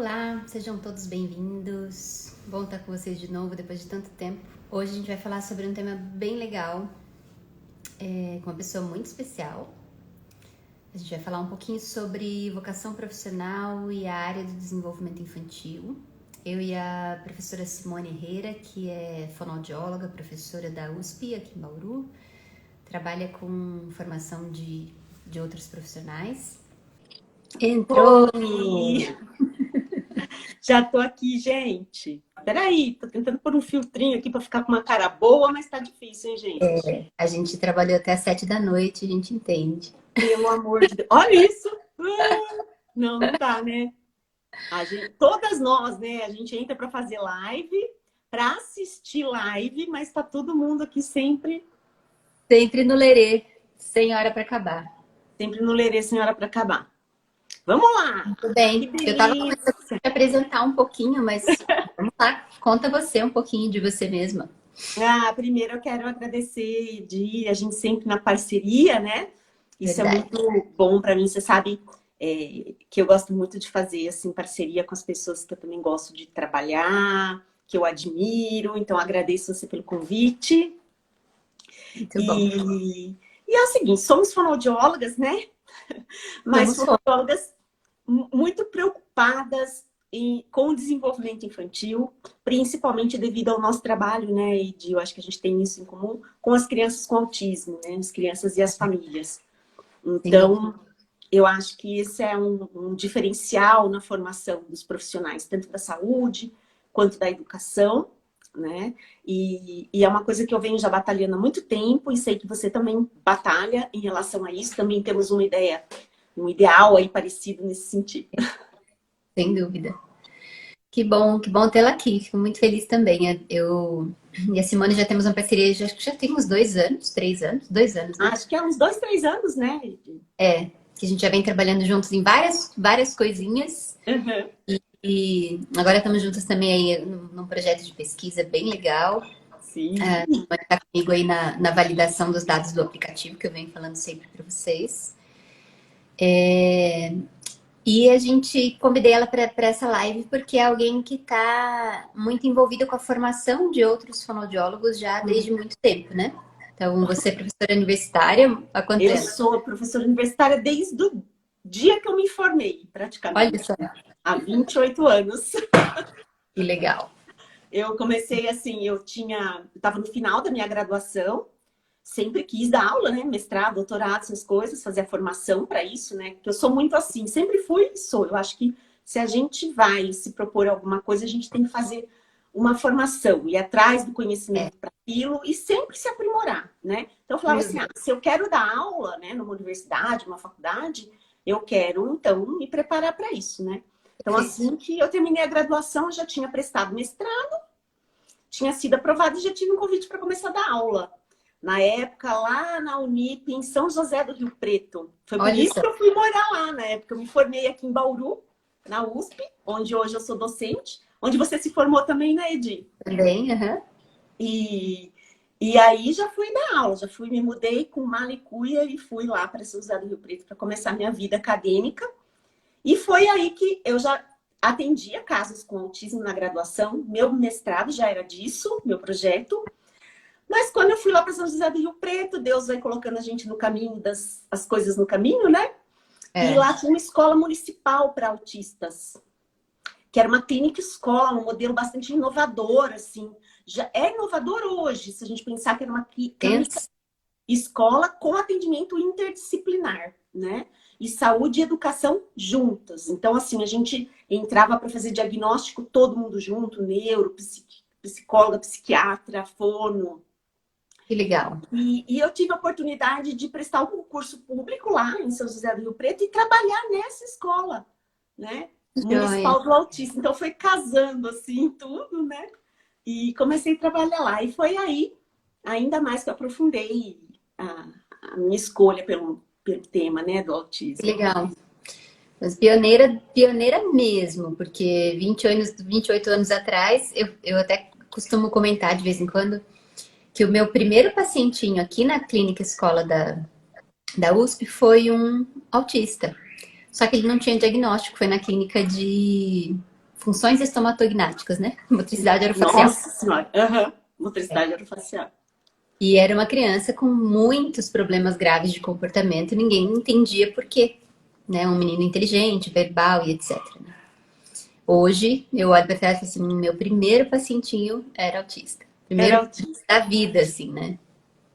Olá, sejam todos bem-vindos. Bom estar com vocês de novo depois de tanto tempo. Hoje a gente vai falar sobre um tema bem legal, com uma pessoa muito especial. A gente vai falar um pouquinho sobre vocação profissional e a área do desenvolvimento infantil. Eu e a professora Simone Herrera, que é fonoaudióloga, professora da USP aqui em Bauru, trabalha com formação de outros profissionais. Entrou! Oi! Já tô aqui, gente. Peraí, tô tentando pôr um filtrinho aqui para ficar com uma cara boa, mas tá difícil, hein, gente? A gente trabalhou até às 7 da noite, a gente entende. Pelo amor de Deus. Olha isso! Não, não dá, né? Todas nós, né? A gente entra para fazer live, para assistir live, mas tá todo mundo aqui sempre Sempre no lerê, sem hora para acabar. sempre no lerê, senhora, para acabar. Vamos lá! Tudo Que bem. Eu tava começando delícia! a te apresentar um pouquinho, mas vamos lá. Conta você um pouquinho de você mesma. Primeiro eu quero agradecer de a gente sempre na parceria, né? Isso é Verdade. muito bom para mim. Você sabe que eu gosto muito de fazer assim parceria com as pessoas que eu também gosto de trabalhar, que eu admiro. Então agradeço você pelo convite. Muito bom. E é o seguinte, somos fonoaudiólogas, né? Mas Vamos fora. fonoaudiólogas muito preocupadas com o desenvolvimento infantil, principalmente devido ao nosso trabalho, né? Eu acho que a gente tem isso em comum com as crianças com autismo, né? As crianças e as famílias. Sem dúvida. Então, eu acho que esse é um diferencial na formação dos profissionais, tanto da saúde quanto da educação, né? E é uma coisa que eu venho já batalhando há muito tempo e sei que você também batalha em relação a isso. Também temos uma ideia, um ideal aí parecido nesse sentido. Sem dúvida. Que bom tê-la aqui. Fico muito feliz também. Eu e a Simone já temos uma parceria, acho que já tem uns 2 anos, 3 anos, 2 anos, né? Acho que há uns 2, 3 anos, né? Que a gente já vem trabalhando juntos em várias coisinhas. Uhum. E agora estamos juntas também aí num projeto de pesquisa bem legal. Sim. Vai estar comigo aí na validação dos dados do aplicativo, que eu venho falando sempre para vocês. E a gente convidei ela para essa live porque é alguém que está muito envolvido com a formação de outros fonoaudiólogos já desde muito tempo, né? Então, você é professora universitária há quanto Eu tempo? sou professora universitária desde o dia que eu me formei, Olha praticamente. só, Há 28 anos. que legal. Eu comecei assim, eu estava no final da minha graduação, sempre quis dar aula, né? Mestrado, doutorado, essas coisas, fazer a formação para isso, né? Porque eu sou muito assim, sempre fui e sou. Eu acho que se a gente vai se propor alguma coisa, a gente tem que fazer uma formação, ir atrás do conhecimento para aquilo e sempre se aprimorar, né? Então eu falava assim, se eu quero dar aula, né, numa universidade, numa faculdade, eu quero então me preparar para isso, né? Então Perfeito. assim que eu terminei a graduação, eu já tinha prestado mestrado, tinha sido aprovado e já tive um convite para começar a dar aula. Na época, lá na Unip, em São José do Rio Preto. Foi por Olha isso só, que eu fui morar lá, na época. Eu me formei aqui em Bauru, na USP, onde hoje eu sou docente, onde você se formou também, né, Edi? também, aham. E, e aí já fui dar aula, me mudei com mala e cuia e fui lá para São José do Rio Preto para começar minha vida acadêmica. E foi aí que eu já atendia casos com autismo na graduação. Meu mestrado já era disso, meu projeto. Mas quando eu fui lá para São José do Rio Preto, Deus vai colocando a gente no caminho as coisas no caminho, né? E É. lá tinha uma escola municipal para autistas, que era uma clínica escola, um modelo bastante inovador, assim. Já é inovador hoje, se a gente pensar que era uma clínica escola com atendimento interdisciplinar, né? E saúde e educação juntas. Então, assim, a gente entrava para fazer diagnóstico todo mundo junto, neuro, psicóloga, psiquiatra, fono. Que legal. E eu tive a oportunidade de prestar um concurso público lá em São José do Rio Preto e trabalhar nessa escola, né? Joia. Municipal do Autismo. Então, foi casando, assim, tudo, né? E comecei a trabalhar lá. E foi aí, ainda mais que eu aprofundei a, a minha escolha pelo tema, né, do Que autismo. legal. Mas pioneira mesmo, porque 28 anos atrás, eu até costumo comentar de vez em quando que o meu primeiro pacientinho aqui na clínica escola da USP foi um autista. Só que ele não tinha diagnóstico, foi na clínica funções estomatognáticas, né? Motricidade orofacial. Nossa Senhora. Aham. Motricidade orofacial. E era uma criança com muitos problemas graves de comportamento, e ninguém entendia por quê, né? Um menino inteligente, verbal e etc. né? Hoje, eu olho para trás e falo assim, meu primeiro pacientinho era autista. Era Primeiro autista. da vida, assim, né?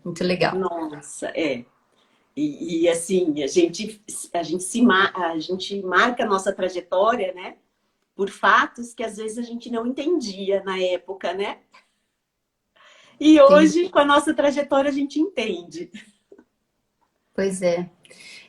Muito legal. Nossa, é. Assim, a gente marca a nossa trajetória, né? Por fatos que às vezes a gente não entendia na época, né? E Sim, hoje, com a nossa trajetória, a gente entende. pois é.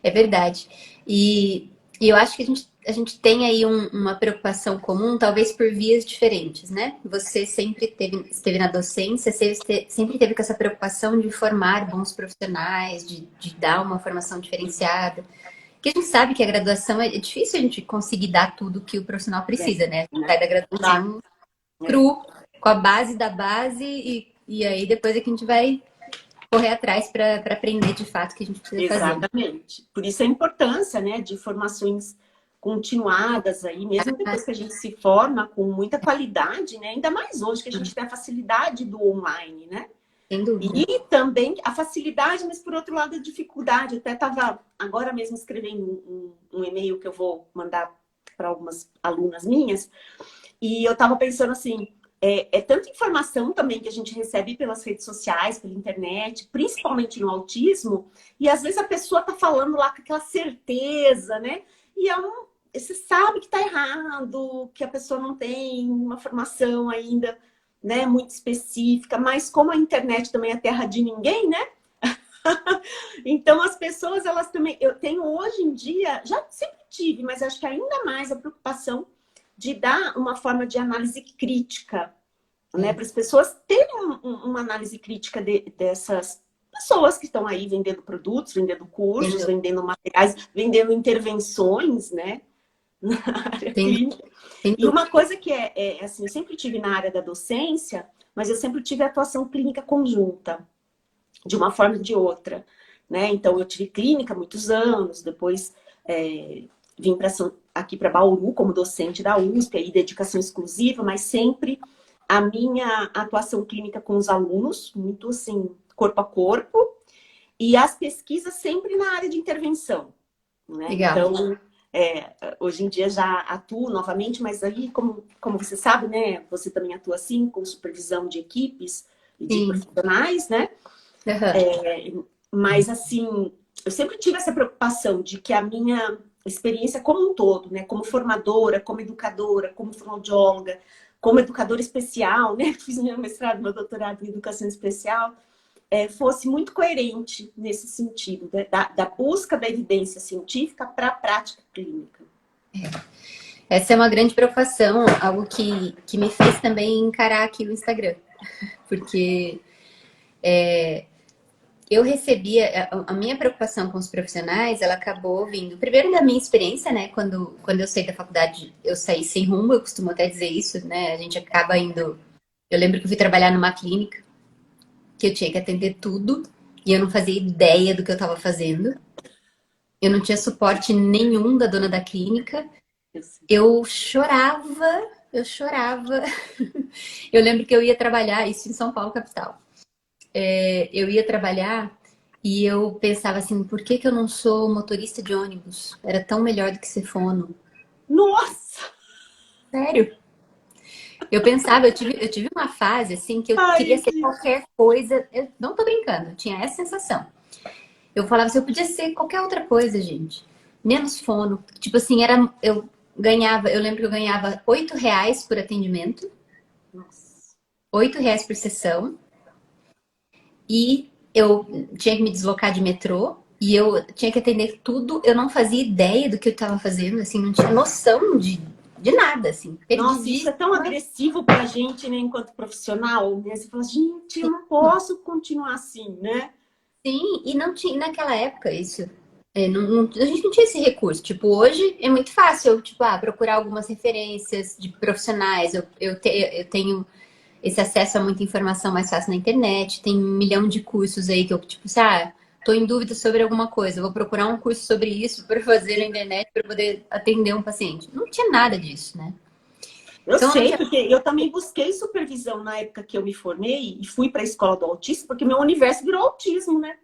É verdade. E eu acho que a gente tem aí uma preocupação comum, talvez por vias diferentes, né? Você sempre esteve na docência, sempre teve com essa preocupação de formar bons profissionais, de dar uma formação diferenciada. Porque a gente sabe que a graduação é difícil a gente conseguir dar tudo que o profissional É, precisa, né? né? Sai da Não dá. graduação É. cru, com a base da base, e aí depois é que a gente vai correr atrás para aprender de fato o que a gente precisa fazer. Exatamente. Por isso a importância, né, de formações continuadas aí, mesmo depois que a gente se forma com muita qualidade, né? Ainda mais hoje que a gente tem a facilidade do online, né? Sem dúvida. E também a facilidade, mas por outro lado a dificuldade. Eu até estava agora mesmo escrevendo um e-mail que eu vou mandar para algumas alunas minhas, e eu estava pensando assim, é tanta informação também que a gente recebe pelas redes sociais, pela internet, principalmente no autismo, e às vezes a pessoa tá falando lá com aquela certeza, né? E você sabe que tá errado, que a pessoa não tem uma formação ainda, né, muito específica, mas como a internet também é terra de ninguém, né? Então as pessoas, elas também, eu tenho hoje em dia, já sempre tive, mas acho que ainda mais a preocupação de dar uma forma de análise crítica, né? Para as pessoas terem uma análise crítica dessas pessoas que estão aí vendendo produtos, vendendo cursos, vendendo materiais, vendendo intervenções, né? Na área Sem, clínica. sem E dúvida. uma coisa que assim, eu sempre tive na área da docência, mas eu sempre tive atuação clínica conjunta, de uma forma ou de outra, né? Então, eu tive clínica há muitos anos, depois vim aqui para Bauru como docente da USP, aí dedicação exclusiva, mas sempre a minha atuação clínica com os alunos, muito assim, corpo a corpo, e as pesquisas sempre na área de intervenção, né? Legal. Então, hoje em dia já atuo novamente, mas aí, como você sabe, né? Você também atua assim, com supervisão de equipes e de Sim. profissionais, né? Uhum. Mas, assim, eu sempre tive essa preocupação de que a minha experiência como um todo, né? Como formadora, como educadora, como fonoaudióloga, como educadora especial, né? Fiz meu mestrado, meu doutorado em educação especial, fosse muito coerente nesse sentido, né? Da busca da evidência científica para a prática clínica. Essa é uma grande preocupação, algo que me fez também encarar aqui o Instagram. Porque eu recebia, a minha preocupação com os profissionais, ela acabou vindo, primeiro da minha experiência, né? Quando eu saí da faculdade, eu saí sem rumo, eu costumo até dizer isso, né? A gente acaba indo. Eu lembro que eu fui trabalhar numa clínica, que eu tinha que atender tudo, e eu não fazia ideia do que eu estava fazendo. Eu não tinha suporte nenhum da dona da clínica. Eu chorava, eu chorava. Eu lembro que eu ia trabalhar, isso em São Paulo, capital. Eu ia trabalhar e eu pensava assim, por que que eu não sou motorista de ônibus? Era tão melhor do que ser fono. Nossa! Sério? Eu pensava, eu tive uma fase assim que eu queria Ai, ser qualquer coisa. Eu não tô brincando, eu tinha essa sensação. Eu falava assim, eu podia ser qualquer outra coisa, gente. Menos fono. Tipo assim, eu lembro que eu ganhava R$ 8 por atendimento, Nossa. R$ 8 por sessão, e eu tinha que me deslocar de metrô, e eu tinha que atender tudo. Eu não fazia ideia do que eu estava fazendo, assim, não tinha noção de nada, assim. Nossa, isso é tão Perdidíssima. agressivo para a gente, né, enquanto profissional, né? Você fala, gente, eu não posso continuar assim, né? Sim, e não tinha naquela época isso. A gente não tinha esse recurso. Tipo, hoje é muito fácil eu, tipo, procurar algumas referências de profissionais. Eu tenho esse acesso a muita informação mais fácil na internet. Tem 1 milhão de cursos aí que eu, tipo, tô em dúvida sobre alguma coisa. Eu vou procurar um curso sobre isso para fazer na internet para poder atender um paciente. Não tinha nada disso, né? Eu Então, sei, porque eu também busquei supervisão na época que eu me formei e fui para a escola do autismo, porque meu universo virou autismo, né?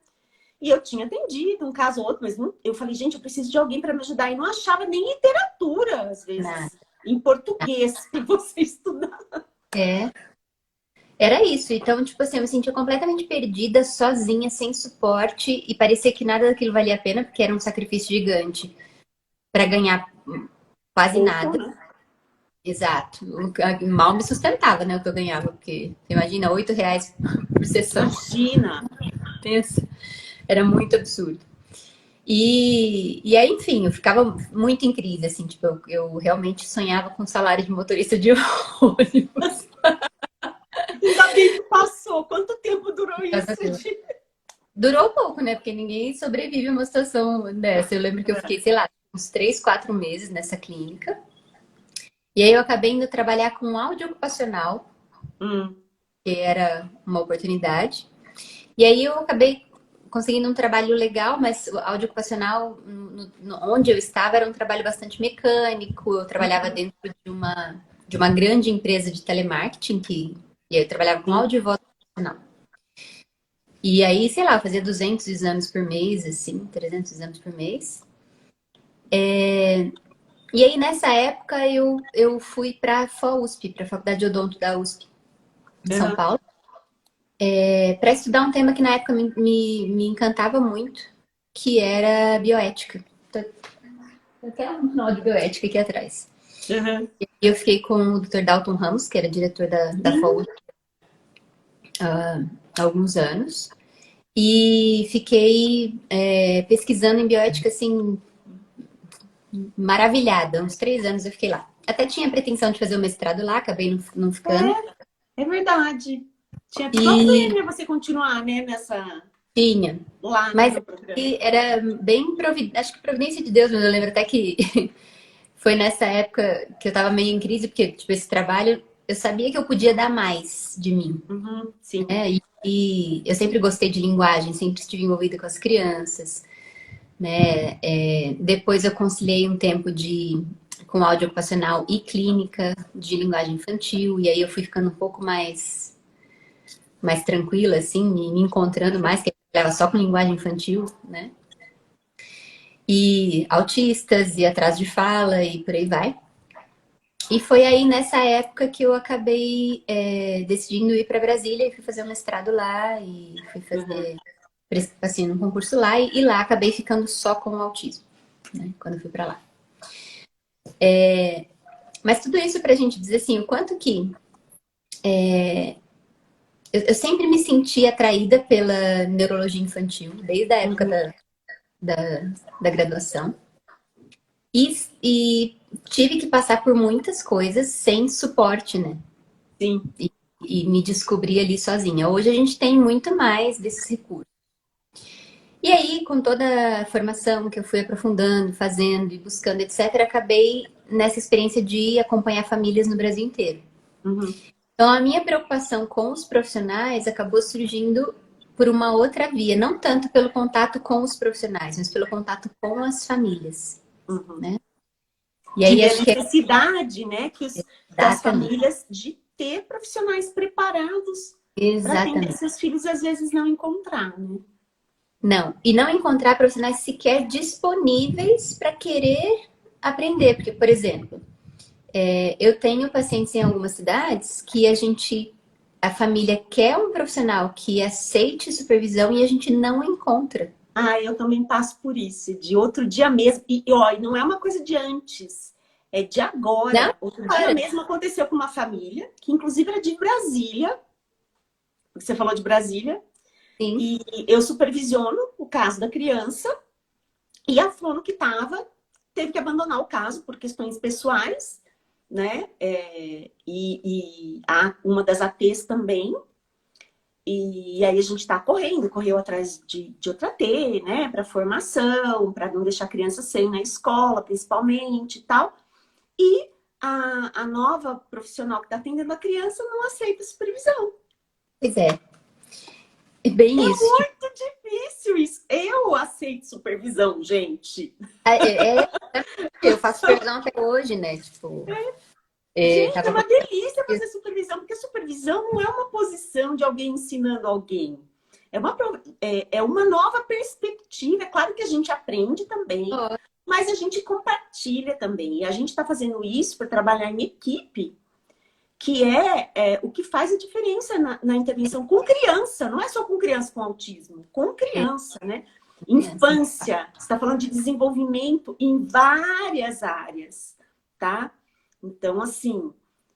E eu tinha atendido um caso ou outro, mas não, eu falei, gente, eu preciso de alguém para me ajudar. E não achava nem literatura, às nada. vezes, em português, para você estudar. É, era isso. Então, tipo assim, eu me sentia completamente perdida, sozinha, sem suporte, e parecia que nada daquilo valia a pena, porque era um sacrifício gigante para ganhar quase Pouco, nada. né? Exato. Mal me sustentava, né, o que eu ganhava, porque imagina, R$ 8 por sessão. Imagina. Pensa. Era muito absurdo. E aí, enfim, eu ficava muito em crise, assim, tipo, eu realmente sonhava com salário de motorista de ônibus. Ainda bem que passou. Quanto tempo durou isso? Durou pouco, né? Porque ninguém sobrevive a uma situação dessa. Eu lembro que eu fiquei, sei lá, uns 3, 4 meses nessa clínica. E aí eu acabei indo trabalhar com áudio ocupacional, Hum, que era uma oportunidade. E aí eu acabei conseguindo um trabalho legal, mas o áudio ocupacional, onde eu estava, era um trabalho bastante mecânico. Eu trabalhava dentro de uma grande empresa de telemarketing, e aí eu trabalhava com sim. áudio e voz ocupacional. E aí, sei lá, eu fazia 200 exames por mês, assim, 300 exames por mês. E aí, nessa época, eu fui para a FOUSP, para a Faculdade de Odonto da USP, em São Uhum. Paulo, para estudar um tema que na época me encantava muito, que era bioética. Tem até um manual de bioética aqui atrás. Uhum. E eu fiquei com o Dr. Dalton Ramos, que era diretor da Sim. FOUSP há alguns anos. E fiquei pesquisando em bioética, assim, maravilhada. Uns 3 anos eu fiquei lá. Até tinha pretensão de fazer o mestrado lá, acabei não ficando. É verdade. Tinha tudo a ver, E né? Você continuar, né? tinha. Lá, né? Mas No programa. era bem acho que providência de Deus, mas eu lembro até que foi nessa época que eu tava meio em crise, porque, tipo, esse trabalho, eu sabia que eu podia dar mais de mim, Uhum, sim. né? E eu sempre gostei de linguagem, sempre estive envolvida com as crianças, né? Depois eu conciliei um tempo com áudio ocupacional e clínica de linguagem infantil, e aí eu fui ficando um pouco mais tranquila, assim, me encontrando mais, que eu trabalhava só com linguagem infantil, né? E autistas e atraso de fala e por aí vai. E foi aí nessa época que eu acabei decidindo ir para Brasília e fui fazer um mestrado lá e fui Uhum. fazer assim um concurso lá e lá acabei ficando só com o autismo, né? Quando eu fui para lá. Mas tudo isso para a gente dizer assim, o quanto que eu sempre me senti atraída pela neurologia infantil, desde a época Uhum. da, da graduação. E tive que passar por muitas coisas sem suporte, né? Sim. E me descobri ali sozinha. Hoje a gente tem muito mais desses recursos. E aí, com toda a formação que eu fui aprofundando, fazendo e buscando, etc., acabei nessa experiência de acompanhar famílias no Brasil inteiro. Uhum. Então, a minha preocupação com os profissionais acabou surgindo por uma outra via, não tanto pelo contato com os profissionais, mas pelo contato com as famílias, Uhum. né? E De aí ver a acho que é necessidade, né? Que as exatamente, famílias de ter profissionais preparados para atender exatamente. seus filhos, às vezes não encontrar, né? Não, e não encontrar profissionais sequer disponíveis para querer aprender, porque, por exemplo, eu tenho pacientes em algumas cidades que a família quer um profissional que aceite supervisão e a gente não encontra. Ah, eu também passo por isso, de outro dia mesmo. Ó, e não é uma coisa de antes, é de Não, agora. Outro dia agora. mesmo aconteceu com uma família, que inclusive era de Brasília, porque você falou de Brasília, Sim, e eu supervisiono o caso da criança, e a fono que estava teve que abandonar o caso por questões pessoais, né? E uma das ATs também. E aí a gente está correu atrás de outra T, né, para formação, para não deixar a criança sem na escola, principalmente e tal. E a nova profissional que está atendendo a criança não aceita supervisão. pois é. É bem isso. Tipo, Muito difícil isso. Eu aceito supervisão, gente. eu faço supervisão até hoje, né? Tipo, Gente, é uma delícia fazer supervisão, porque a supervisão não é uma posição de alguém ensinando alguém. É uma nova perspectiva. É claro que a gente aprende também, mas a gente compartilha também. E a gente está fazendo isso para trabalhar em equipe, que é o que faz a diferença na intervenção com criança. Não é só com criança com autismo, com criança, né? Infância. Você está falando de desenvolvimento em várias áreas, tá? Então, assim,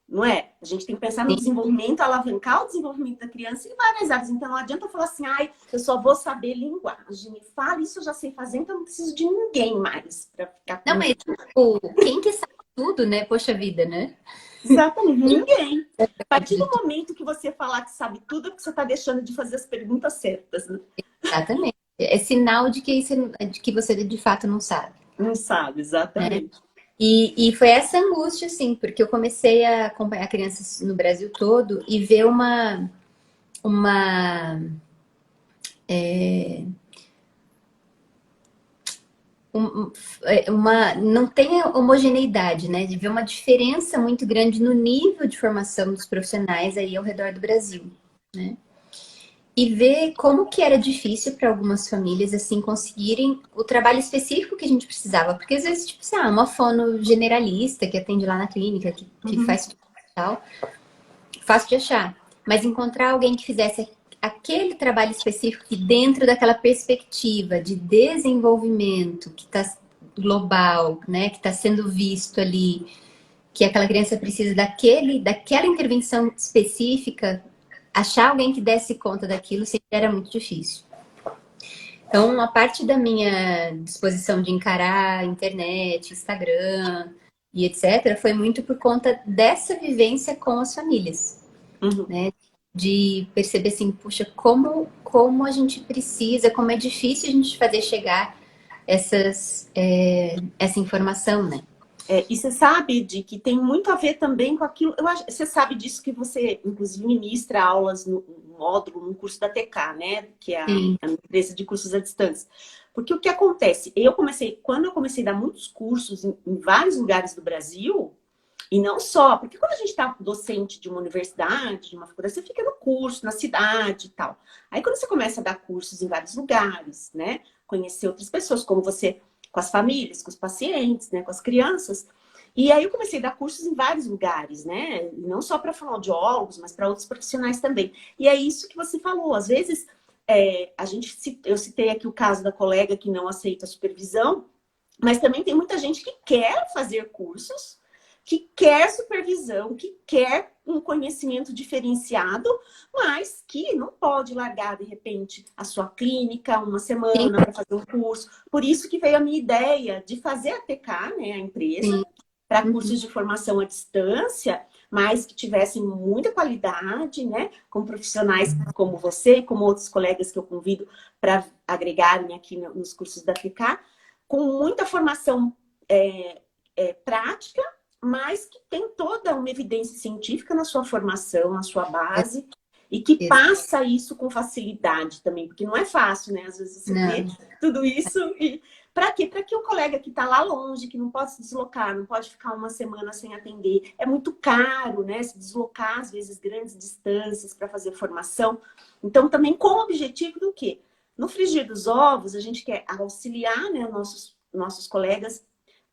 não é? A gente tem que pensar no desenvolvimento, alavancar o desenvolvimento da criança em várias áreas. Então, não adianta falar assim, ai, eu só vou saber linguagem. Me fala, isso eu já sei fazer, então eu não preciso de ninguém mais para ficar Não, mas tipo, quem que sabe tudo, né? Poxa vida, né? Exatamente, ninguém. A partir do momento que você falar que sabe tudo, é porque você está deixando de fazer as perguntas certas, né? Exatamente. É sinal de que você de fato não sabe. Não sabe, exatamente. E foi essa angústia, assim, porque eu comecei a acompanhar crianças no Brasil todo e ver uma, não tem homogeneidade, né? De ver uma diferença muito grande no nível de formação dos profissionais aí ao redor do Brasil, né? E ver como que era difícil para algumas famílias, assim, conseguirem o trabalho específico que a gente precisava. Porque às vezes, tipo, assim, uma fono generalista que atende lá na clínica, que faz tudo e tal, fácil de achar. Mas encontrar alguém que fizesse aquele trabalho específico que dentro daquela perspectiva de desenvolvimento que está global, né, que está sendo visto ali, que aquela criança precisa daquela intervenção específica, achar alguém que desse conta daquilo sempre era muito difícil. Então, a parte da minha disposição de encarar internet, Instagram e etc., foi muito por conta dessa vivência com as famílias, né? De perceber assim, puxa, como a gente precisa, como é difícil a gente fazer chegar essa informação, né? E você sabe de que tem muito a ver também com aquilo. Você sabe disso que você, inclusive, ministra aulas no módulo, no curso da TK, né? Que é a empresa de cursos à distância. Porque o que acontece? Quando eu comecei a dar muitos cursos em vários lugares do Brasil, e não só, porque quando a gente está docente de uma universidade, de uma faculdade, você fica no curso, na cidade e tal. Aí quando você começa a dar cursos em vários lugares, né? Conhecer outras pessoas, como você, com as famílias, com os pacientes, né? Com as crianças. E aí eu comecei a dar cursos em vários lugares, né? Não só para fonoaudiólogos, mas para outros profissionais também. E é isso que você falou. Às vezes, eu citei aqui o caso da colega que não aceita a supervisão, mas também tem muita gente que quer fazer cursos, que quer supervisão, que quer um conhecimento diferenciado, mas que não pode largar, de repente, a sua clínica uma semana para fazer um curso. Por isso que veio a minha ideia de fazer a TK, né, a empresa, para cursos de formação à distância, mas que tivessem muita qualidade, né, com profissionais como você, como outros colegas que eu convido para agregarem aqui nos cursos da TK, com muita formação prática, mas que tem toda uma evidência científica na sua formação, na sua base, e que passa isso com facilidade também, porque não é fácil, né? Às vezes você vê tudo isso e... Para quê? Para que o colega que está lá longe, que não pode se deslocar, não pode ficar uma semana sem atender, é muito caro, né? Se deslocar, às vezes, grandes distâncias para fazer formação. Então, também com o objetivo do quê? No frigir dos ovos, a gente quer auxiliar, né, nossos colegas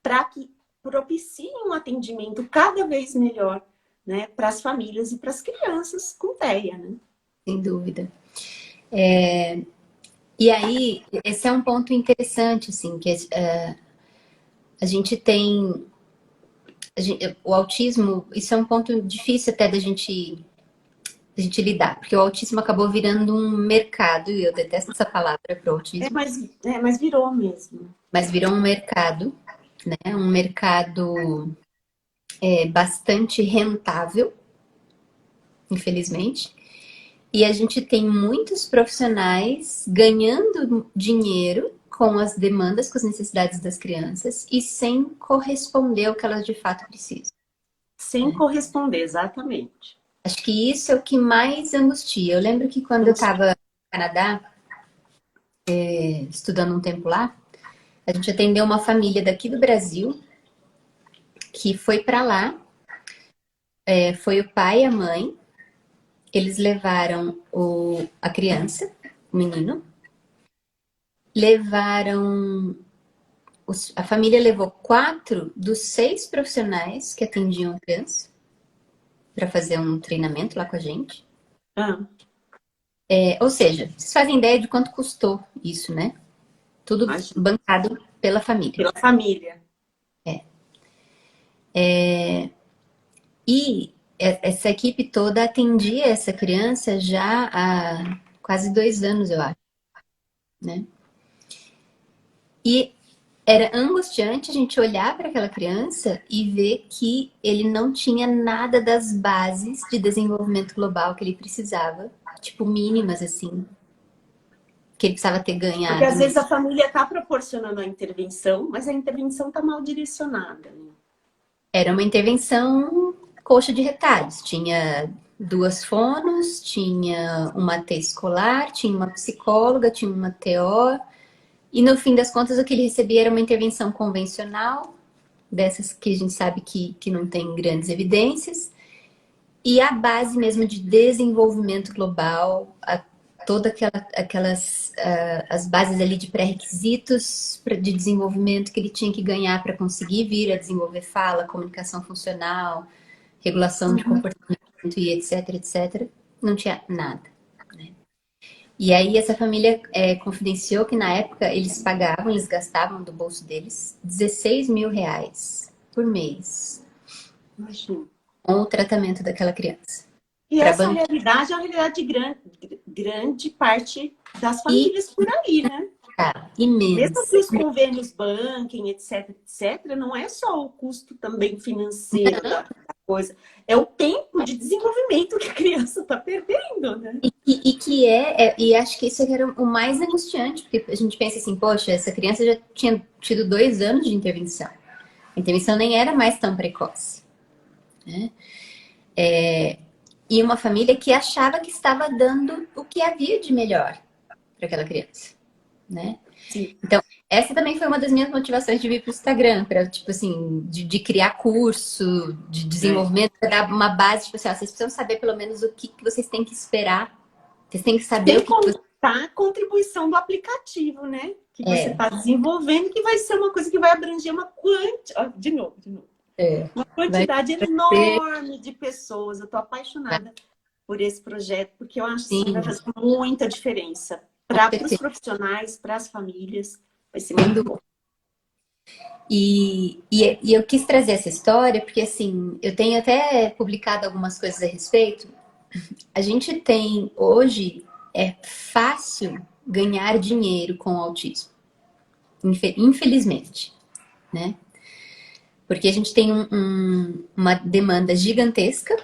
para que propiciem um atendimento cada vez melhor, né, para as famílias e para as crianças com TEA, né? Sem dúvida. E aí, esse é um ponto interessante, assim, que a gente tem... o autismo, isso é um ponto difícil até da gente lidar, porque o autismo acabou virando um mercado, e eu detesto essa palavra para o autismo. Mas virou mesmo. Mas virou um mercado, né? Um mercado bastante rentável, infelizmente. E a gente tem muitos profissionais ganhando dinheiro com as demandas, com as necessidades das crianças e sem corresponder ao que elas de fato precisam. Sem corresponder, exatamente. Acho que isso é o que mais angustia. Eu lembro que quando eu estava no Canadá, estudando um tempo lá, a gente atendeu uma família daqui do Brasil que foi para lá Foi o pai e a mãe. Eles levaram a criança, o menino. A família levou 4 dos 6 profissionais que atendiam a criança para fazer um treinamento lá com a gente. Ah, Ou seja, vocês fazem ideia de quanto custou isso, né? Tudo imagina. bancado pela família. Pela família. E essa equipe toda atendia essa criança já há quase 2 anos, eu acho, né? E era angustiante a gente olhar para aquela criança e ver que ele não tinha nada das bases de desenvolvimento global que ele precisava, tipo mínimas assim, que ele precisava ter Porque ganhado, às né? vezes a família está proporcionando a intervenção, mas a intervenção está mal direcionada, né? Era uma intervenção coxa de retalhos. Tinha 2 fonos, tinha uma T escolar, tinha uma psicóloga, tinha uma TO. E no fim das contas, o que ele recebia era uma intervenção convencional, dessas que a gente sabe que não tem grandes evidências. E a base mesmo de desenvolvimento global, toda as bases ali de pré-requisitos de desenvolvimento que ele tinha que ganhar para conseguir vir a desenvolver fala, comunicação funcional, regulação de comportamento e etc, etc. Não tinha nada. E aí essa família confidenciou que na época eles gastavam do bolso deles 16 mil reais por mês Imagina. com o tratamento daquela criança. E Para essa bancar. realidade é a realidade de grande parte das famílias por aí, né? Mesmo que Imensa. os convênios banquem, etc, etc, não é só o custo também financeiro da coisa, é o tempo de desenvolvimento que a criança está perdendo, né? E acho que isso era o mais angustiante, porque a gente pensa assim, poxa, essa criança já tinha tido 2 anos de intervenção. A intervenção nem era mais tão precoce, né? E uma família que achava que estava dando o que havia de melhor para aquela criança, né? Sim. Então, essa também foi uma das minhas motivações de vir para o Instagram, para, tipo assim, de criar curso, de desenvolvimento, para dar uma base, tipo assim, ó, vocês precisam saber pelo menos o que vocês têm que esperar. Vocês têm que saber o Sem que vocês... contar a contribuição do aplicativo, né? Que você está desenvolvendo, que vai ser uma coisa que vai abranger uma quantidade. De novo. Uma Vai quantidade ter, enorme de pessoas. Eu estou vai apaixonada por esse projeto, porque eu acho assim, que vai sim, fazer muita diferença com para os certeza. profissionais, para as famílias. Vai ser Sem muito dúvida. bom. E eu quis trazer essa história porque, assim, eu tenho até publicado algumas coisas a respeito. A gente tem, hoje, é fácil ganhar dinheiro com o autismo. Infelizmente, né? Porque a gente tem uma demanda gigantesca.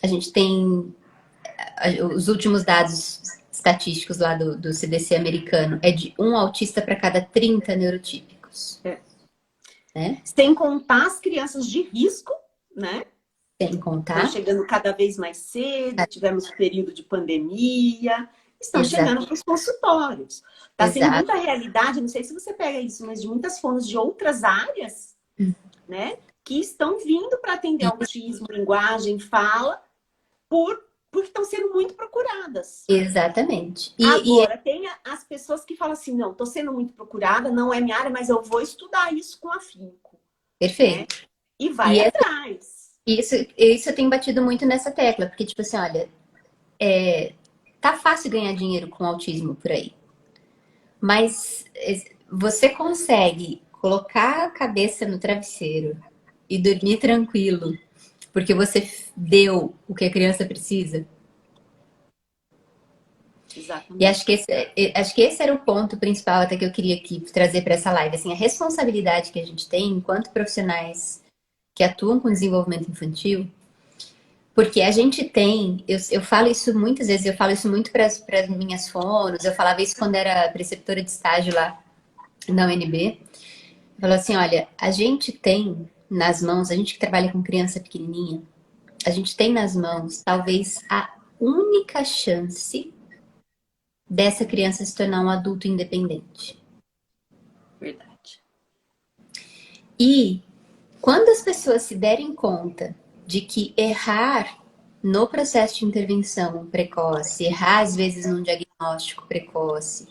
A gente tem os últimos dados estatísticos lá do CDC americano é de um autista para cada 30 neurotípicos, É. né? Sem contar as crianças de risco, né? Sem Estão contar. chegando cada vez mais cedo, tivemos período de pandemia, estão Exato, chegando para os consultórios. Está sendo exato. muita realidade, não sei se você pega isso, mas de muitas fonos de outras áreas, né? Que estão vindo para atender autismo, linguagem, fala, porque estão sendo muito procuradas. Exatamente. Agora, tem as pessoas que falam assim, não, estou sendo muito procurada, não é minha área, mas eu vou estudar isso com afinco, né? Perfeito. E vai E atrás. isso eu tenho batido muito nessa tecla, porque, tipo assim, olha, tá fácil ganhar dinheiro com autismo por aí. Mas você consegue colocar a cabeça no travesseiro e dormir tranquilo, porque você deu o que a criança precisa. E Exatamente. acho que esse era o ponto principal até que eu queria aqui trazer para essa live, assim, a responsabilidade que a gente tem enquanto profissionais que atuam com desenvolvimento infantil, porque a gente tem, eu falo isso muitas vezes, eu falo isso muito para as minhas fonos, eu falava isso quando era preceptora de estágio lá na UNB, eu falo assim, olha, a gente tem nas mãos, a gente que trabalha com criança pequenininha, a gente tem nas mãos talvez a única chance dessa criança se tornar um adulto independente. Verdade. E quando as pessoas se derem conta de que errar no processo de intervenção precoce, errar às vezes num diagnóstico precoce,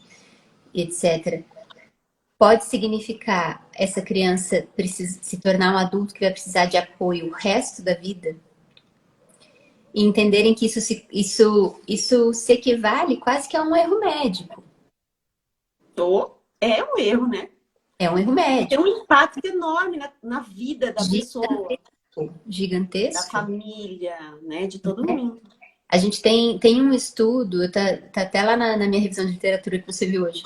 etc., pode significar essa criança se tornar um adulto que vai precisar de apoio o resto da vida? E entenderem que isso se equivale quase que a um erro médico. É um erro, né? É um erro Tem médico. um impacto enorme na vida da pessoa, da Gigantesco. família, né? De todo mundo. A gente tem um estudo, tá até lá na minha revisão de literatura que você viu hoje,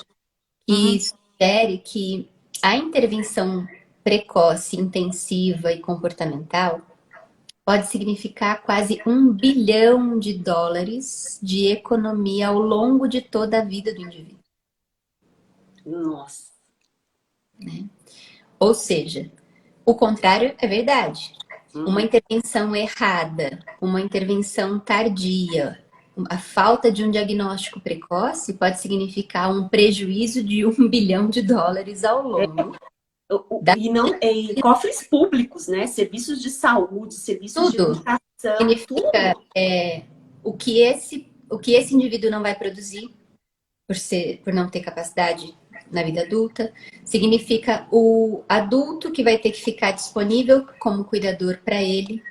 que sugere que a intervenção precoce, intensiva e comportamental pode significar quase US$ 1 bilhão de economia ao longo de toda a vida do indivíduo. Nossa. Ou seja, o contrário é verdade. Uma intervenção errada, uma intervenção tardia, a falta de um diagnóstico precoce pode significar um prejuízo de US$ 1 bilhão ao longo. E não, cofres públicos, né? Serviços de saúde, serviços de Tudo educação, significa tudo. o que esse indivíduo não vai produzir por não ter capacidade na vida adulta, significa o adulto que vai ter que ficar disponível como cuidador para ele,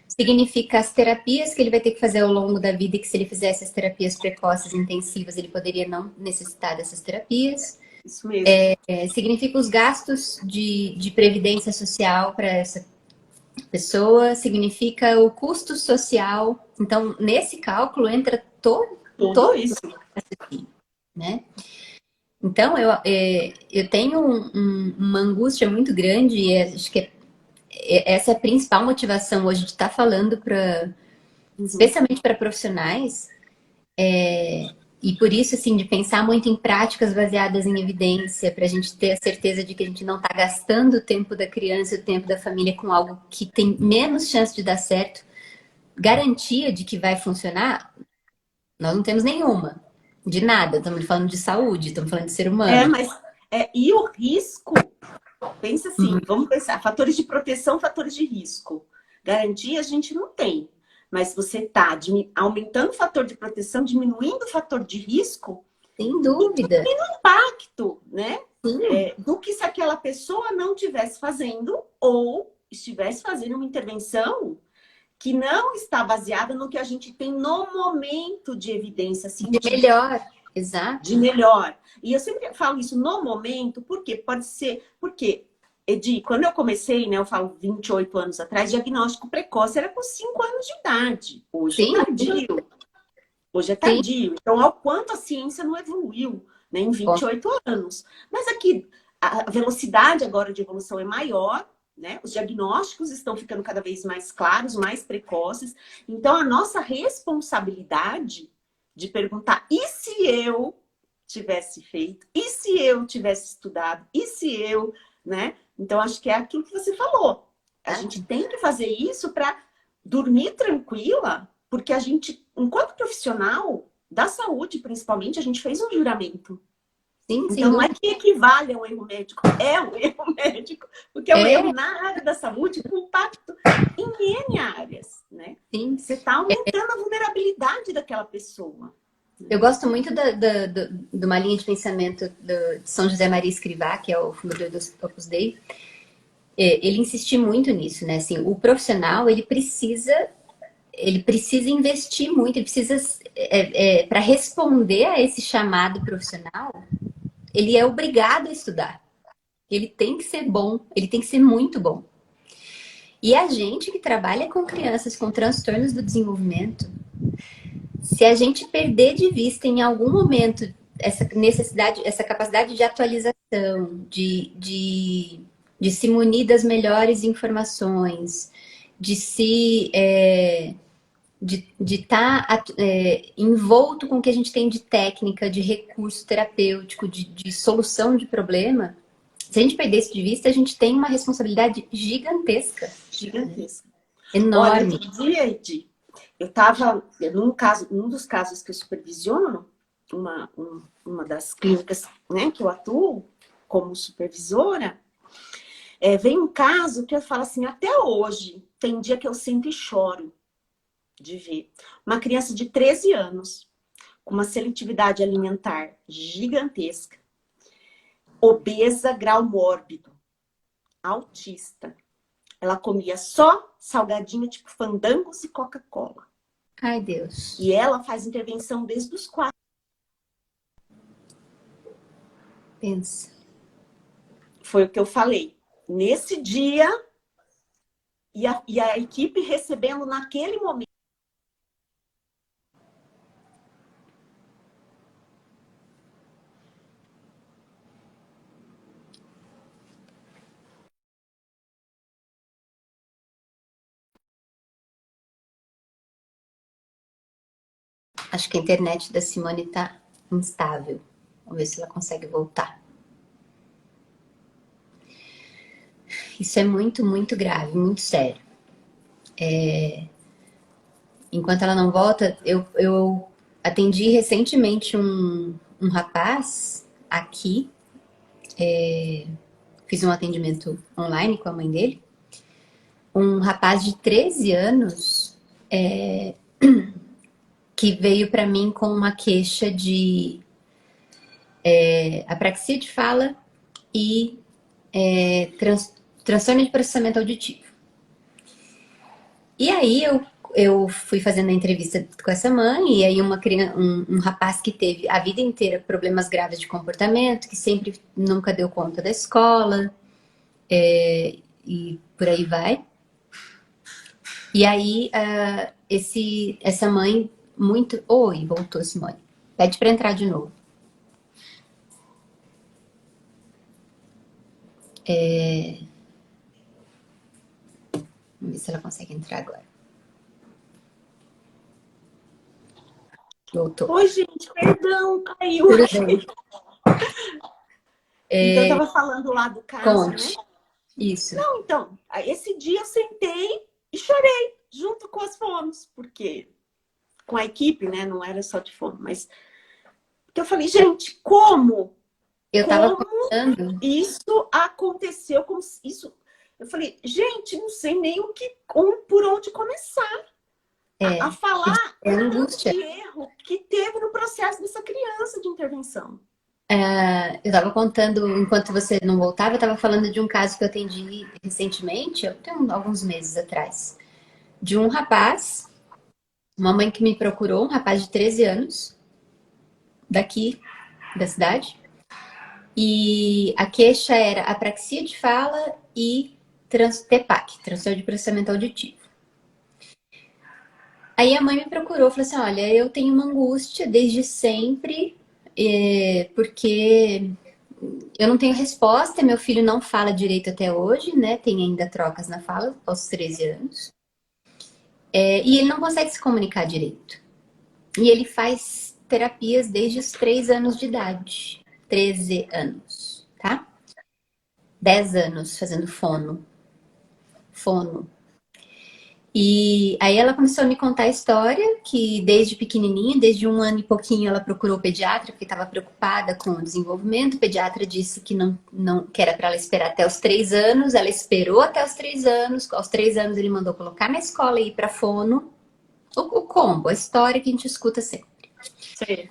significa as terapias que ele vai ter que fazer ao longo da vida e que se ele fizesse as terapias precoces intensivas, ele poderia não necessitar dessas terapias. Isso mesmo. Significa os gastos de previdência social para essa pessoa, significa o custo social. Então, nesse cálculo entra Tudo isso. Né? Então, eu tenho uma angústia muito grande e acho que essa é a principal motivação hoje de estar falando especialmente para profissionais, e por isso, assim, de pensar muito em práticas baseadas em evidência, para a gente ter a certeza de que a gente não está gastando o tempo da criança e o tempo da família com algo que tem menos chance de dar certo. Garantia de que vai funcionar, nós não temos nenhuma. De nada, estamos falando de saúde, estamos falando de ser humano. E o risco, pensa assim, vamos pensar, fatores de proteção, fatores de risco. Garantia a gente não tem, mas você está aumentando o fator de proteção, diminuindo o fator de risco. Sem dúvida. E no impacto, né? Do que se aquela pessoa não estivesse fazendo ou estivesse fazendo uma intervenção que não está baseada no que a gente tem no momento de evidência científica. De melhor, exato. De melhor. E eu sempre falo isso no momento, porque pode ser... Porque, Edi, quando eu comecei, né, eu falo 28 anos atrás, diagnóstico precoce era com 5 anos de idade. Hoje é tardio. Hoje é tardio. Então, ao quanto a ciência não evoluiu, né, em 28 anos. Mas aqui, a velocidade agora de evolução é maior, né? Os diagnósticos estão ficando cada vez mais claros, mais precoces. Então, a nossa responsabilidade de perguntar, e se eu tivesse feito? E se eu tivesse estudado? E se eu, né? Então, acho que é aquilo que você falou. A gente tem que fazer isso para dormir tranquila, porque a gente, enquanto profissional da saúde, principalmente, a gente fez um juramento. Sim, então, não é que equivale a um erro médico, é um erro médico, porque é um erro na área da saúde com impacto em N áreas, né? Sim. Você está aumentando a vulnerabilidade daquela pessoa. Eu gosto muito de uma linha de pensamento de São José Maria Escrivá, que é o fundador do Opus Dei. Ele insistiu muito nisso, né? Assim, o profissional, ele precisa investir muito, ele precisa, para responder a esse chamado profissional, ele é obrigado a estudar. Ele tem que ser bom, ele tem que ser muito bom. E a gente que trabalha com crianças com transtornos do desenvolvimento, se a gente perder de vista em algum momento essa necessidade, essa capacidade de atualização, de se munir das melhores informações, de estar envolto com o que a gente tem de técnica, de recurso terapêutico, de solução de problema, se a gente perder isso de vista, a gente tem uma responsabilidade gigantesca. Gigantesca. Enorme. Olha, outro dia, Edi, eu estava num dos casos que eu supervisiono, uma das clínicas, né, que eu atuo como supervisora, vem um caso que eu falo assim, até hoje, tem dia que eu sinto e choro de ver. Uma criança de 13 anos, com uma seletividade alimentar gigantesca, obesa, grau mórbido, autista. Ela comia só salgadinho tipo fandangos e Coca-Cola. Ai, Deus. E ela faz intervenção desde os 4. Pensa. Foi o que eu falei. Nesse dia, e a equipe recebendo naquele momento. Acho que a internet da Simone tá instável. Vamos ver se ela consegue voltar. Isso é muito, muito grave, muito sério. Enquanto ela não volta, eu atendi recentemente um rapaz aqui. Fiz um atendimento online com a mãe dele. Um rapaz de 13 anos que veio para mim com uma queixa de apraxia de fala e transtorno de processamento auditivo. E aí eu fui fazendo a entrevista com essa mãe, e aí um rapaz que teve a vida inteira problemas graves de comportamento, que sempre nunca deu conta da escola, e por aí vai. E aí essa mãe muito... Oi, voltou, Simone. Pede para entrar de novo. Vamos ver se ela consegue entrar agora. Voltou. Oi, gente, perdão, caiu Tudo aqui. bem. Então, eu tava falando lá do caso, Conte. né? Isso. Não, então, esse dia eu sentei e chorei junto com as fonos, porque com a equipe, né? Não era só de fono, mas porque eu falei, gente, como Eu tava contando. isso aconteceu? Como isso? Eu falei, gente, não sei nem por onde começar a falar É angústia. de erro que teve no processo dessa criança de intervenção. Eu tava contando, enquanto você não voltava, eu tava falando de um caso que eu atendi recentemente, tem alguns meses atrás, de um rapaz, uma mãe que me procurou, um rapaz de 13 anos, daqui da cidade, e a queixa era apraxia de fala e TEPAC, transtorno de processamento auditivo. Aí a mãe me procurou, falou assim, olha, eu tenho uma angústia desde sempre, porque eu não tenho resposta, meu filho não fala direito até hoje, né? Tem ainda trocas na fala aos 13 anos. E ele não consegue se comunicar direito. E ele faz terapias desde os 3 anos de idade. 13 anos, tá? 10 anos fazendo fono. Fono. E aí ela começou a me contar a história, que desde pequenininha, desde 1 ano e pouquinho, ela procurou o pediatra, porque estava preocupada com o desenvolvimento. O pediatra disse que que era para ela esperar até os 3 anos. Ela esperou até os 3 anos. Aos 3 anos ele mandou colocar na escola e ir para fono. O combo, a história que a gente escuta sempre. Sim,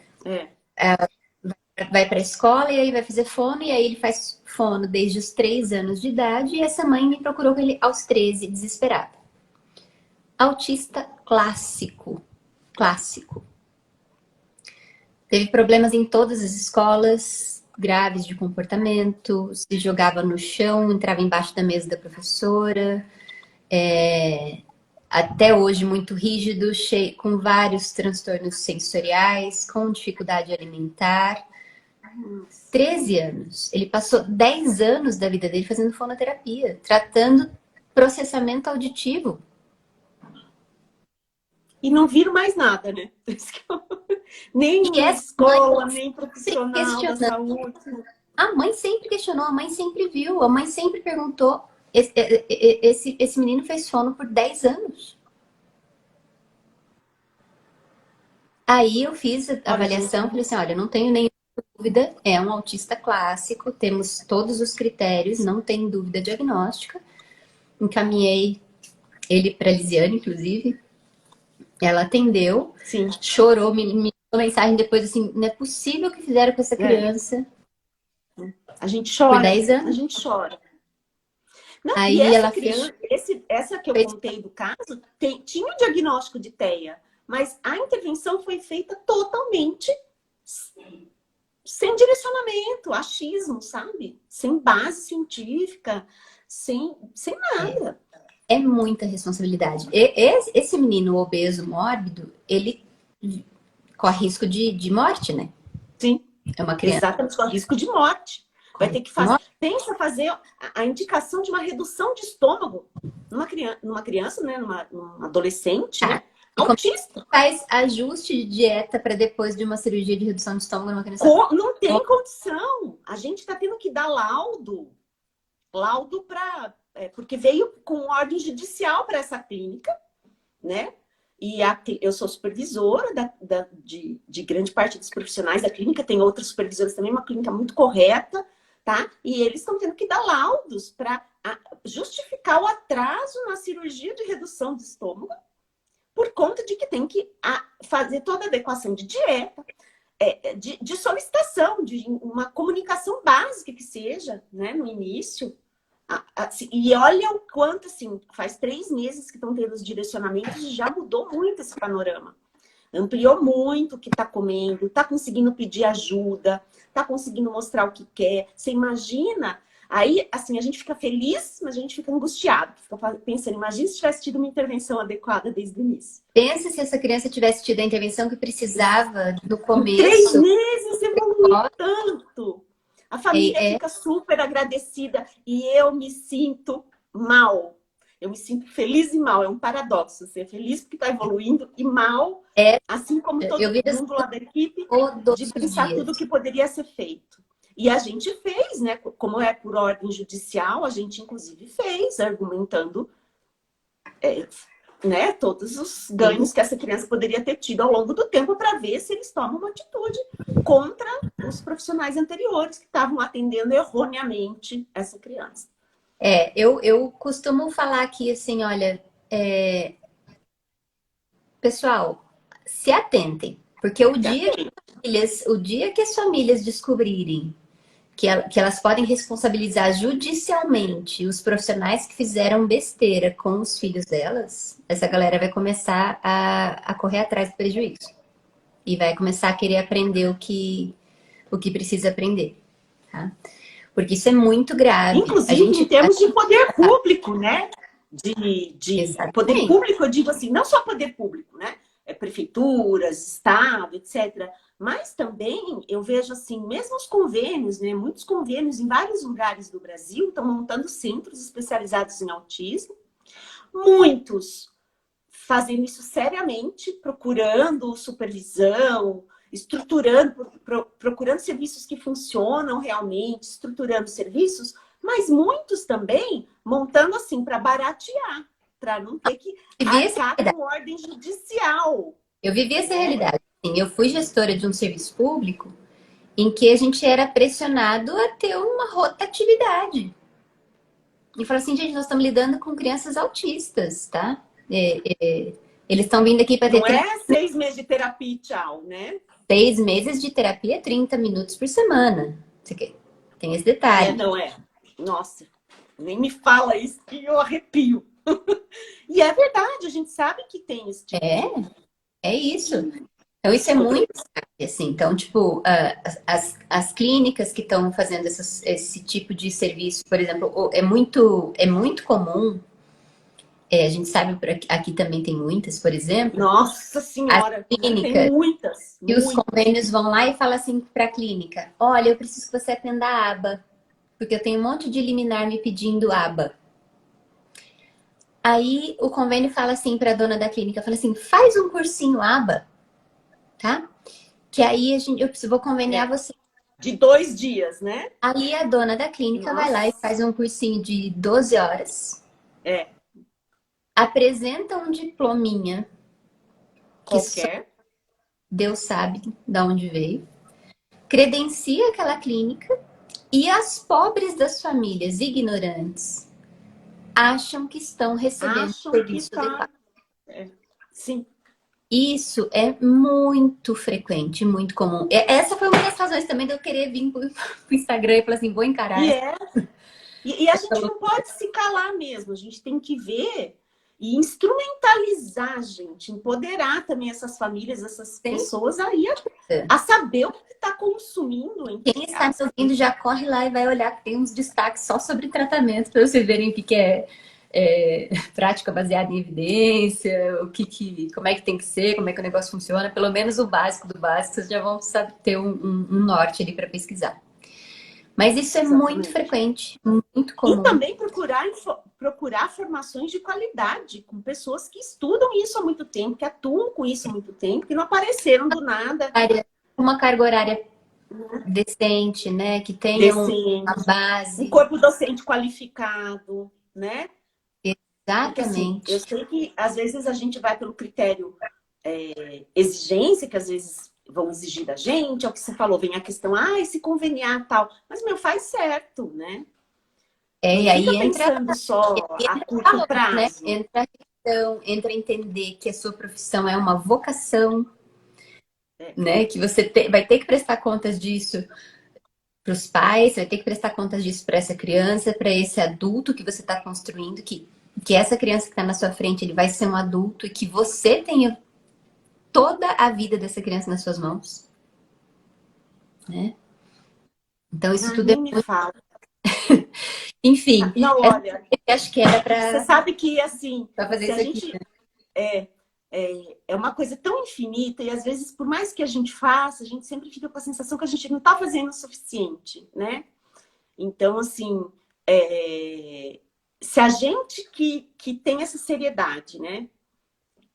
Vai para a escola e aí vai fazer fono, e aí ele faz fono desde os 3 anos de idade. E essa mãe me procurou com ele aos 13, desesperada. Autista clássico. Clássico. Teve problemas em todas as escolas, graves de comportamento, se jogava no chão, entrava embaixo da mesa da professora. Até hoje muito rígido, com vários transtornos sensoriais, com dificuldade alimentar. 13 anos. Ele passou 10 anos da vida dele fazendo fonoterapia, tratando processamento auditivo. e não viro mais nada, né? Nem escola, nem profissional da saúde. A mãe sempre questionou, a mãe sempre viu, a mãe sempre perguntou. Esse menino fez fono por 10 anos. Aí eu fiz a avaliação, falei assim, olha, não tenho nenhuma dúvida, é um autista clássico, temos todos os critérios, não tem dúvida diagnóstica. Encaminhei ele para Lisiane, inclusive. Ela atendeu, Sim. chorou, me mandou mensagem depois assim, não é possível que fizeram com essa criança. A gente Por chora, 10 a anos. gente chora. Não, e Aí essa ela fez, criança, essa que eu fez contei do caso, tinha um diagnóstico de TEA, mas a intervenção foi feita totalmente sem direcionamento, achismo, sabe? Sem base científica, sem nada. é muita responsabilidade. Esse menino obeso mórbido, ele corre risco de morte, né? Sim, É uma criança exatamente, com risco de morte. com Vai ter risco que de fazer. morte. Pensa fazer a indicação de uma redução de estômago numa criança, né? Numa adolescente, Tá. né? E como Autista. faz ajuste de dieta para depois de uma cirurgia de redução de estômago numa criança? Não tem condição. A gente está tendo que dar laudo para. Porque veio com ordem judicial para essa clínica, né? E eu sou supervisora de grande parte dos profissionais da clínica, tem outros supervisores também, uma clínica muito correta, tá? E eles estão tendo que dar laudos para justificar o atraso na cirurgia de redução do estômago, por conta de que tem que fazer toda a adequação de dieta, de solicitação, de uma comunicação básica que seja, né, no início. E olha o quanto, assim, faz 3 meses que estão tendo os direcionamentos e já mudou muito esse panorama. Ampliou muito o que está comendo, está conseguindo pedir ajuda, está conseguindo mostrar o que quer. Você imagina? Aí, assim, a gente fica feliz, mas a gente fica angustiado. Fica pensando, imagina se tivesse tido uma intervenção adequada desde o início. Pensa se essa criança tivesse tido a intervenção que precisava no Em 3 começo. meses evoluiu tanto. A família É, fica super agradecida e eu me sinto mal. Eu me sinto feliz e mal. É um paradoxo. Ser feliz porque está evoluindo e mal, assim como eu todo vi isso mundo lá da equipe, todos de os pensar dias. tudo o que poderia ser feito. E a gente fez, né? Como é por ordem judicial, a gente inclusive fez, argumentando né, todos os ganhos que essa criança poderia ter tido ao longo do tempo para ver se eles tomam uma atitude contra os profissionais anteriores que estavam atendendo erroneamente essa criança. Eu costumo falar aqui assim, olha, pessoal, se atentem, porque o dia que as famílias descobrirem que elas podem responsabilizar judicialmente os profissionais que fizeram besteira com os filhos delas, essa galera vai começar a correr atrás do prejuízo. E vai começar a querer aprender o que precisa aprender, tá? Porque isso é muito grave. A Inclusive em gente... termos de poder público, né? De poder Exatamente. público, eu digo assim, não só poder público, né? Prefeituras, Estado, etc. Mas também eu vejo assim, mesmo os convênios, né? Muitos convênios em vários lugares do Brasil estão montando centros especializados em autismo. Muitos fazendo isso seriamente, procurando supervisão, estruturando, procurando serviços que funcionam realmente, estruturando serviços, mas muitos também montando assim para baratear, para não ter que arcar com ordem judicial. Eu vivi essa realidade. Assim, eu fui gestora de um serviço público em que a gente era pressionado a ter uma rotatividade. E falou assim, gente, nós estamos lidando com crianças autistas, tá? Eles estão vindo aqui para ter Não é 6 meses de terapia e tchau, né? 6 meses de terapia, 30 minutos por semana. Tem esse detalhe. Não é. Nossa, nem me fala isso que eu arrepio. E é verdade, a gente sabe que tem esse tipo É isso. Então, isso é muito assim. Então, tipo, as clínicas que estão fazendo esse tipo de serviço, por exemplo, é muito comum. A gente sabe, aqui também tem muitas, por exemplo. Nossa Senhora, tem muitas. E os convênios vão lá e falam assim para a clínica: olha, eu preciso que você atenda a aba, porque eu tenho um monte de liminar me pedindo aba. Aí o convênio fala assim para a dona da clínica, fala assim, faz um cursinho aba, tá? Que aí vou conveniar você. De 2 dias, né? Aí a dona da clínica vai lá e faz um cursinho de 12 horas. Apresenta um diplominha. Qualquer. Que Deus sabe de onde veio. Credencia aquela clínica. E as pobres das famílias ignorantes acham que estão recebendo Acham que serviço está. adequado. Sim. Isso é muito frequente, muito comum. Essa foi uma das razões também de eu querer vir para o Instagram e falar assim, vou encarar E essa. é. E a gente não pode se calar mesmo, a gente tem que ver e instrumentalizar, gente, empoderar também essas famílias, essas pessoas aí a saber o que está consumindo, Quem entre está me aspas. ouvindo já corre lá e vai olhar que tem uns destaques só sobre tratamento para vocês verem o que é prática baseada em evidência, como é que tem que ser, como é que o negócio funciona, pelo menos o básico do básico, vocês já vão saber, ter um norte ali para pesquisar. Mas isso é muito Exatamente. frequente, muito E comum. também procurar formações de qualidade com pessoas que estudam isso há muito tempo, que atuam com isso há muito tempo, que não apareceram do nada. Uma carga horária decente, né? Que tenham a Decente, um base. corpo docente qualificado, né? Porque assim, eu Exatamente. sei que às vezes a gente vai pelo critério exigência, que às vezes vão exigir da gente, é o que você falou, vem a questão, se conveniar tal. Mas, meu, faz certo, né? Não E fica aí entra pensando só a curto valor, né? prazo. Entra a questão, entra entender que a sua profissão é uma vocação, né? Que você vai ter que prestar contas disso para os pais, você vai ter que prestar contas disso para essa criança, para esse adulto que você está construindo, que essa criança que está na sua frente, ele vai ser um adulto e que você tenha toda a vida dessa criança nas suas mãos, né? Então isso tudo é Nem me muito... fala. Enfim, Não, olha, acho que era você para sabe que, assim, fazer se a isso aqui, gente... né? É uma coisa tão infinita e, às vezes, por mais que a gente faça, a gente sempre fica com a sensação que a gente não está fazendo o suficiente, né? Então, assim, se a gente que tem essa seriedade, né?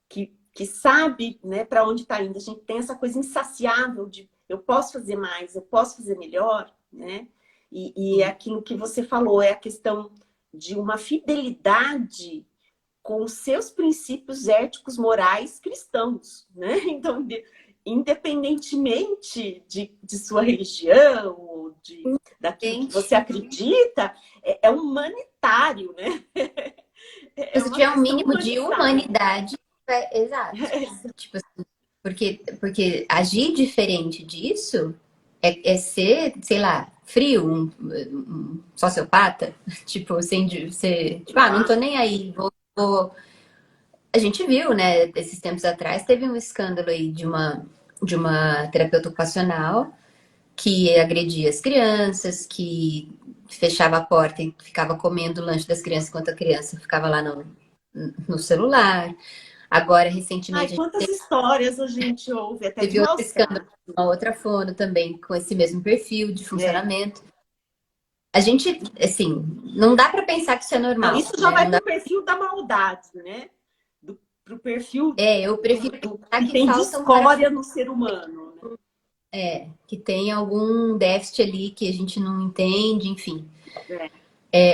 Que sabe, né, para onde está indo, a gente tem essa coisa insaciável de eu posso fazer mais, eu posso fazer melhor, né? E é aquilo que você falou, é a questão de uma fidelidade com os seus princípios éticos, morais, cristãos, né? Então, independentemente de sua religião, ou daquilo que Gente, você acredita, é humanitário, né? se É você uma tiver um questão mínimo de humanitária. humanidade, exato. Tipo assim, porque agir diferente disso é ser, sei lá, frio, um sociopata, tipo, sem ser, tipo, não tô nem aí, vou. A gente viu, né, esses tempos atrás, teve um escândalo aí de uma terapeuta ocupacional que agredia as crianças, que fechava a porta e ficava comendo o lanche das crianças enquanto a criança ficava lá no celular. Agora, recentemente, Ai, quantas histórias a gente ouve, até de teve outro maus escândalo tratos. de uma outra fono também, com esse mesmo perfil de É. funcionamento. A gente, assim, não dá para pensar que isso é Não, normal, isso já né? vai Não para dá... o perfil da maldade, né? Para o perfil Eu prefiro pensar que que tem de falta um parafuso, escória no ser humano. que tem algum déficit ali que a gente não entende, enfim. Né?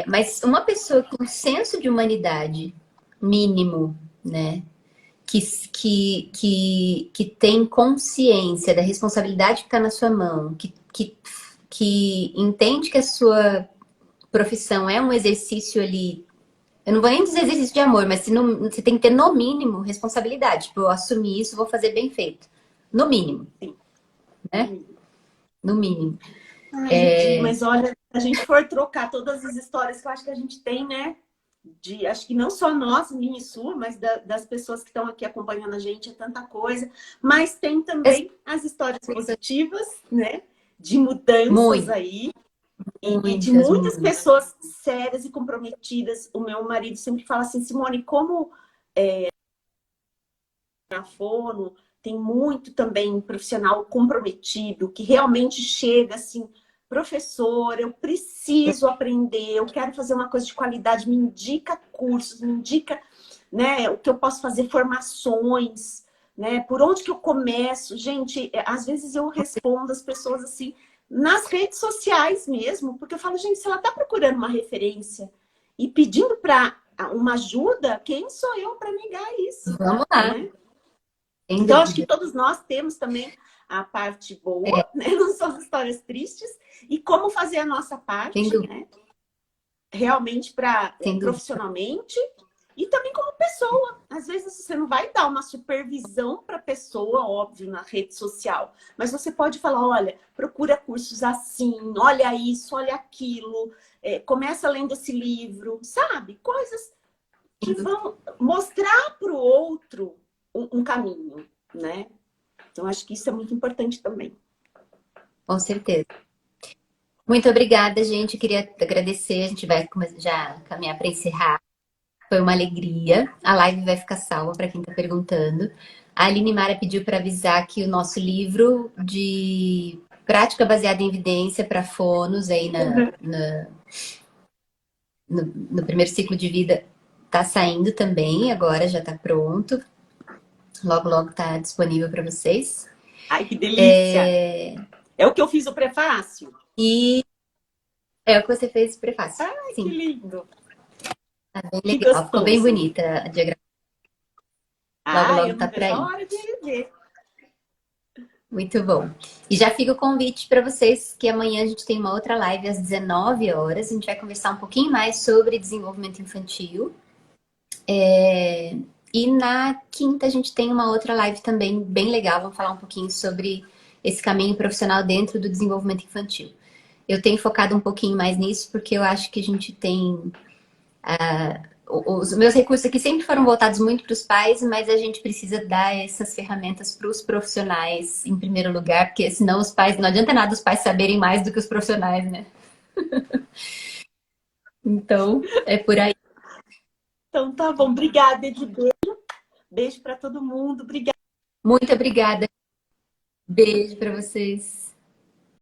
Mas uma pessoa com senso de humanidade mínimo, né? Que tem consciência da responsabilidade que está na sua mão, que entende que a sua profissão é um exercício ali. Eu não vou nem dizer exercício de amor, mas você tem que ter, no mínimo, responsabilidade. Tipo, eu assumir isso, vou fazer bem feito. No mínimo, Sim, no né? mínimo. No mínimo. Ai, Di, mas olha, se a gente for trocar todas as histórias que eu acho que a gente tem, né? Acho que não só nós, minha e sua, mas das pessoas que estão aqui acompanhando a gente, é tanta coisa. Mas tem também as histórias positivas, né? De mudanças Muito, aí. E de muitas, muitas muitas. pessoas sérias e comprometidas. O meu marido sempre fala assim, Simone, como na fono tem muito também profissional comprometido, que realmente chega assim, professor, eu preciso aprender, eu quero fazer uma coisa de qualidade, me indica cursos, me indica, né, o que eu posso fazer, formações, né, por onde que eu começo. Gente, às vezes eu respondo as pessoas assim, nas redes sociais mesmo, porque eu falo, gente, se ela está procurando uma referência e pedindo para uma ajuda, quem sou eu para negar isso, Vamos lá, né? sem Então, acho que dúvida. todos nós temos também a parte boa, né? Não são as histórias tristes, e como fazer a nossa Sem parte, dúvida. né? realmente para Sem dúvida. profissionalmente e também como pessoa. Às vezes você não vai dar uma supervisão para a pessoa, óbvio, na rede social, mas você pode falar, olha, procura cursos assim, olha isso, olha aquilo, começa lendo esse livro, sabe? Coisas que vão mostrar para o outro um caminho, né? Então, acho que isso é muito importante também. Com certeza. Muito obrigada, gente. Eu queria agradecer. A gente vai já caminhar para encerrar. Foi uma alegria. A live vai ficar salva para quem está perguntando. A Aline Mara pediu para avisar que o nosso livro de prática baseada em evidência para fonos aí no primeiro ciclo de vida está saindo também. Agora já está pronto. Logo, logo está disponível para vocês. Ai, que delícia! É o que eu fiz o prefácio? E é o que você fez o prefácio. Ai, que Sim, lindo! tá bem Que legal. Ficou bem gostoso! bonita a diagramação. Logo, Ah, logo eu tá não por vejo a aí. hora de ver. Muito bom. E já fica o convite para vocês que amanhã a gente tem uma outra live às 19 horas. A gente vai conversar um pouquinho mais sobre desenvolvimento infantil. E na quinta a gente tem uma outra live também bem legal. Vamos falar um pouquinho sobre esse caminho profissional dentro do desenvolvimento infantil. Eu tenho focado um pouquinho mais nisso porque eu acho que a gente tem os meus recursos aqui sempre foram voltados muito para os pais, mas a gente precisa dar essas ferramentas para os profissionais em primeiro lugar, porque senão os pais, não adianta nada os pais saberem mais do que os profissionais, né? Então, é por aí. Então tá bom, obrigada, Edi. Beijo para todo mundo. Obrigada. Muito obrigada. Beijo para vocês.